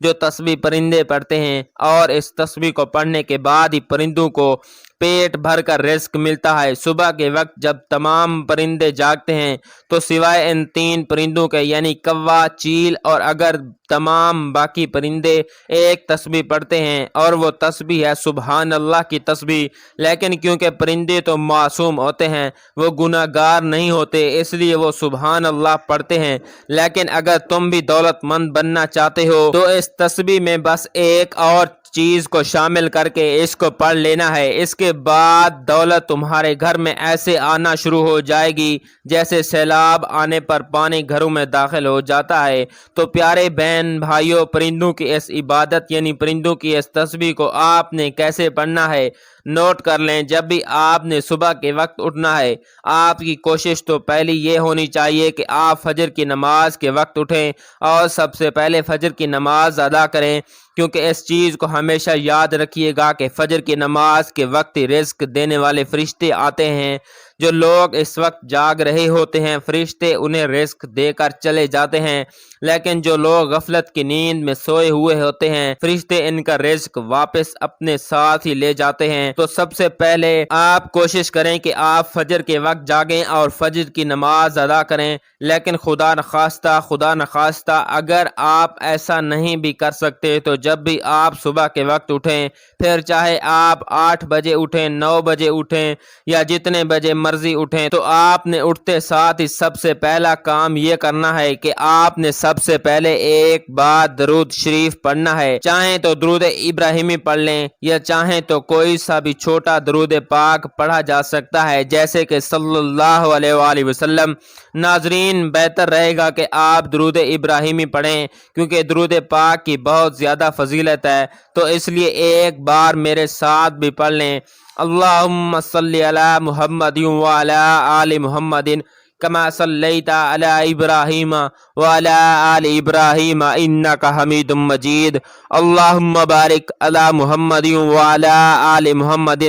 جو تسبیح پرندے پڑھتے ہیں، اور اس تسبیح کو پڑھنے کے بعد ہی پرندوں کو پیٹ بھر کر رزق ملتا ہے۔ صبح کے وقت جب تمام پرندے جاگتے ہیں تو سوائے ان 3 پرندوں کے یعنی کوا، چیل اور اگر تمام باقی پرندے ایک تسبیح پڑھتے ہیں اور وہ تسبیح ہے سبحان اللہ کی تسبیح، لیکن کیونکہ پرندے تو معصوم ہوتے ہیں، وہ گناہ گار نہیں ہوتے، اس لیے وہ سبحان اللہ پڑھتے ہیں۔ لیکن اگر تم بھی دولت مند بننا چاہتے ہو تو اس تسبیح میں بس ایک اور چیز کو شامل کر کے اس کو پڑھ لینا ہے، اس کے بعد دولت تمہارے گھر میں ایسے آنا شروع ہو جائے گی جیسے سیلاب آنے پر پانی گھروں میں داخل ہو جاتا ہے۔ تو پیارے بہن بھائیوں، پرندوں کی اس عبادت یعنی پرندوں کی اس تسبیح کو آپ نے کیسے پڑھنا ہے نوٹ کر لیں۔ جب بھی آپ نے صبح کے وقت اٹھنا ہے، آپ کی کوشش تو پہلی یہ ہونی چاہیے کہ آپ فجر کی نماز کے وقت اٹھیں اور سب سے پہلے فجر کی نماز ادا کریں، کیونکہ اس چیز کو ہمیشہ یاد رکھیے گا کہ فجر کی نماز کے وقت ہی رزق دینے والے فرشتے آتے ہیں۔ جو لوگ اس وقت جاگ رہے ہوتے ہیں فرشتے انہیں رزق دے کر چلے جاتے ہیں، لیکن جو لوگ غفلت کی نیند میں سوئے ہوئے ہوتے ہیں فرشتے ان کا رزق واپس اپنے ساتھ ہی لے جاتے ہیں۔ تو سب سے پہلے آپ کوشش کریں کہ آپ فجر کے وقت جاگیں اور فجر کی نماز ادا کریں، لیکن خدا نخواستہ اگر آپ ایسا نہیں بھی کر سکتے تو جب بھی آپ صبح کے وقت اٹھیں، پھر چاہے آپ 8 بجے اٹھیں، 9 بجے اٹھیں یا جتنے بجے مرضی اٹھیں، تو آپ نے اٹھتے ساتھ ہی سب سے پہلا کام یہ کرنا ہے کہ آپ نے سب سے پہلے ایک بار درود شریف پڑھنا ہے۔ چاہیں تو درود ابراہیمی پڑھ لیں یا چاہیں تو کوئی سا بھی چھوٹا درود پاک پڑھا جا سکتا ہے، جیسے کہ صلی اللہ علیہ وآلہ وسلم۔ ناظرین، بہتر رہے گا کہ آپ درود ابراہیمی پڑھیں کیونکہ درود پاک کی بہت زیادہ فضیلت ہے، تو اس لیے ایک بار میرے ساتھ بھی پڑھ لیں۔ اللہم صلی علی محمد وعلی آل محمد کما صلیت علی ابراہیم وعلی آل ابراہیم انک حمید مجید۔ اللہم بارک علی محمد وعلی آل محمد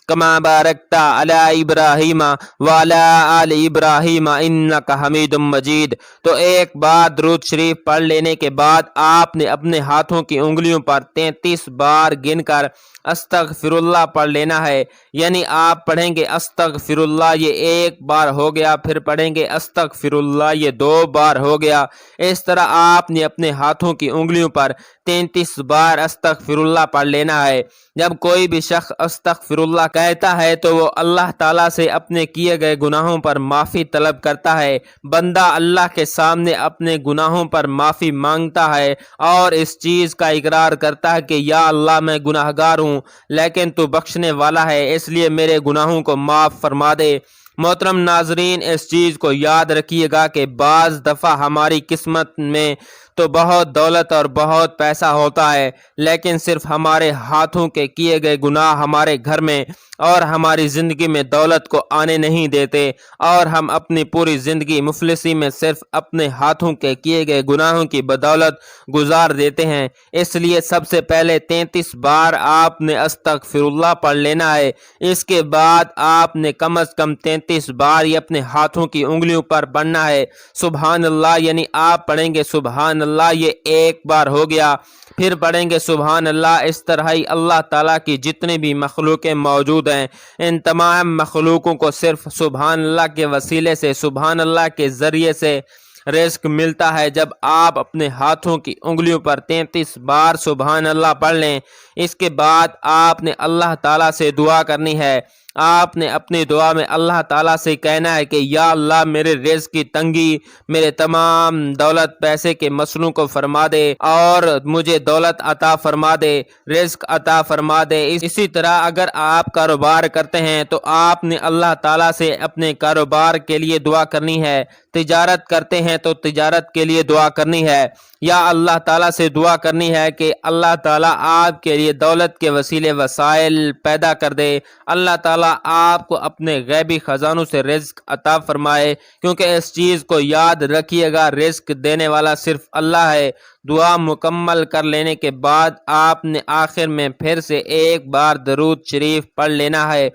کما بارکت علی ابراہیم وعلی آل ابراہیم انک حمید مجید۔ تو ایک بار درود شریف پڑھ لینے کے بعد آپ نے اپنے ہاتھوں کی انگلیوں پر 33 بار گن کر استغفر اللہ پڑھ لینا ہے، یعنی آپ پڑھیں گے استغفر اللہ یہ ایک بار ہو گیا، پھر پڑھیں گے استغفر اللہ یہ 2 بار ہو گیا۔ اس طرح آپ نے اپنے ہاتھوں کی انگلیوں پر 33 بار استغفر اللہ پڑھ لینا ہے۔ جب کوئی بھی شخص استغفر اللہ کہتا ہے تو وہ اللہ تعالیٰ سے اپنے کیے گئے گناہوں پر معافی طلب کرتا ہے۔ بندہ اللہ کے سامنے اپنے گناہوں پر معافی مانگتا ہے اور اس چیز کا اقرار کرتا ہے کہ یا اللہ میں گناہ گار ہوں لیکن تو بخشنے والا ہے، اس لیے میرے گناہوں کو معاف فرما دے۔ محترم ناظرین، اس چیز کو یاد رکھیے گا کہ بعض دفعہ ہماری قسمت میں تو بہت دولت اور بہت پیسہ ہوتا ہے، لیکن صرف ہمارے ہاتھوں کے کیے گئے گناہ ہمارے گھر میں اور ہماری زندگی میں دولت کو آنے نہیں دیتے، اور ہم اپنی پوری زندگی مفلسی میں صرف اپنے ہاتھوں کے کیے گئے گناہوں کی بدولت گزار دیتے ہیں۔ اس لیے سب سے پہلے 33 بار آپ نے استغفر اللہ پڑھ لینا ہے۔ اس کے بعد آپ نے کم از کم 33 بار یہ اپنے ہاتھوں کی انگلیوں پر پڑھنا ہے سبحان اللہ، یعنی آپ پڑھیں گے سبحان اللہ یہ ایک بار ہو گیا، پھر پڑھیں گے سبحان اللہ۔ اس طرح ہی اللہ تعالیٰ کی جتنی بھی مخلوقیں موجود ہیں ان تمام مخلوقوں کو صرف سبحان اللہ کے وسیلے سے، سبحان اللہ کے ذریعے سے رزق ملتا ہے۔ جب آپ اپنے ہاتھوں کی انگلیوں پر 33 بار سبحان اللہ پڑھ لیں، اس کے بعد آپ نے اللہ تعالیٰ سے دعا کرنی ہے۔ آپ نے اپنی دعا میں اللہ تعالیٰ سے کہنا ہے کہ یا اللہ میرے رزق کی تنگی، میرے تمام دولت پیسے کے مسئلوں کو فرما دے اور مجھے دولت عطا فرما دے، رزق عطا فرما دے۔ اسی طرح اگر آپ کاروبار کرتے ہیں تو آپ نے اللہ تعالیٰ سے اپنے کاروبار کے لیے دعا کرنی ہے، تجارت کرتے ہیں تو تجارت کے لیے دعا کرنی ہے، یا اللہ تعالیٰ سے دعا کرنی ہے کہ اللہ تعالیٰ آپ کے لیے دولت کے وسیلے وسائل پیدا کر دے، اللہ تعالیٰ آپ کو اپنے غیبی خزانوں سے رزق عطا فرمائے، کیونکہ اس چیز کو یاد رکھیے گا رزق دینے والا صرف اللہ ہے۔ دعا مکمل کر لینے کے بعد آپ نے آخر میں پھر سے ایک بار درود شریف پڑھ لینا ہے۔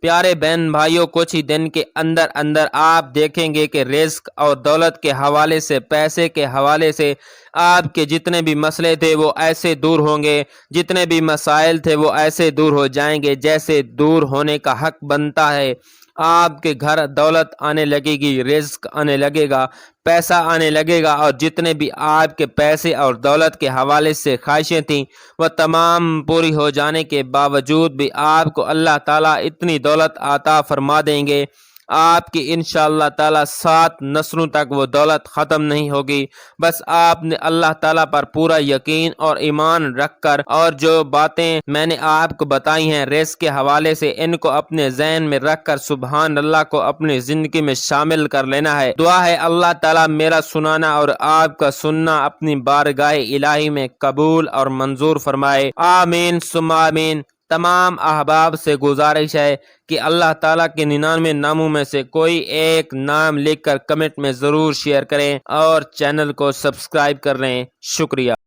پیارے بہن بھائیوں، کچھ ہی دن کے اندر اندر آپ دیکھیں گے کہ رزق اور دولت کے حوالے سے، پیسے کے حوالے سے آپ کے جتنے بھی مسئلے تھے وہ ایسے دور ہوں گے، جتنے بھی مسائل تھے وہ ایسے دور ہو جائیں گے جیسے دور ہونے کا حق بنتا ہے۔ آپ کے گھر دولت آنے لگے گی، رزق آنے لگے گا، پیسہ آنے لگے گا، اور جتنے بھی آپ کے پیسے اور دولت کے حوالے سے خواہشیں تھیں وہ تمام پوری ہو جانے کے باوجود بھی آپ کو اللہ تعالیٰ اتنی دولت عطا فرما دیں گے، آپ کی انشاءاللہ تعالیٰ 7 نسلوں تک وہ دولت ختم نہیں ہوگی۔ بس آپ نے اللہ تعالیٰ پر پورا یقین اور ایمان رکھ کر، اور جو باتیں میں نے آپ کو بتائی ہیں رزق کے حوالے سے، ان کو اپنے ذہن میں رکھ کر سبحان اللہ کو اپنی زندگی میں شامل کر لینا ہے۔ دعا ہے اللہ تعالیٰ میرا سنانا اور آپ کا سننا اپنی بارگاہ الہی میں قبول اور منظور فرمائے، آمین ثم آمین۔ تمام احباب سے گزارش ہے کہ اللہ تعالیٰ کے 99 ناموں میں سے کوئی ایک نام لکھ کر کمنٹ میں ضرور شیئر کریں اور چینل کو سبسکرائب کر لیں۔ شکریہ۔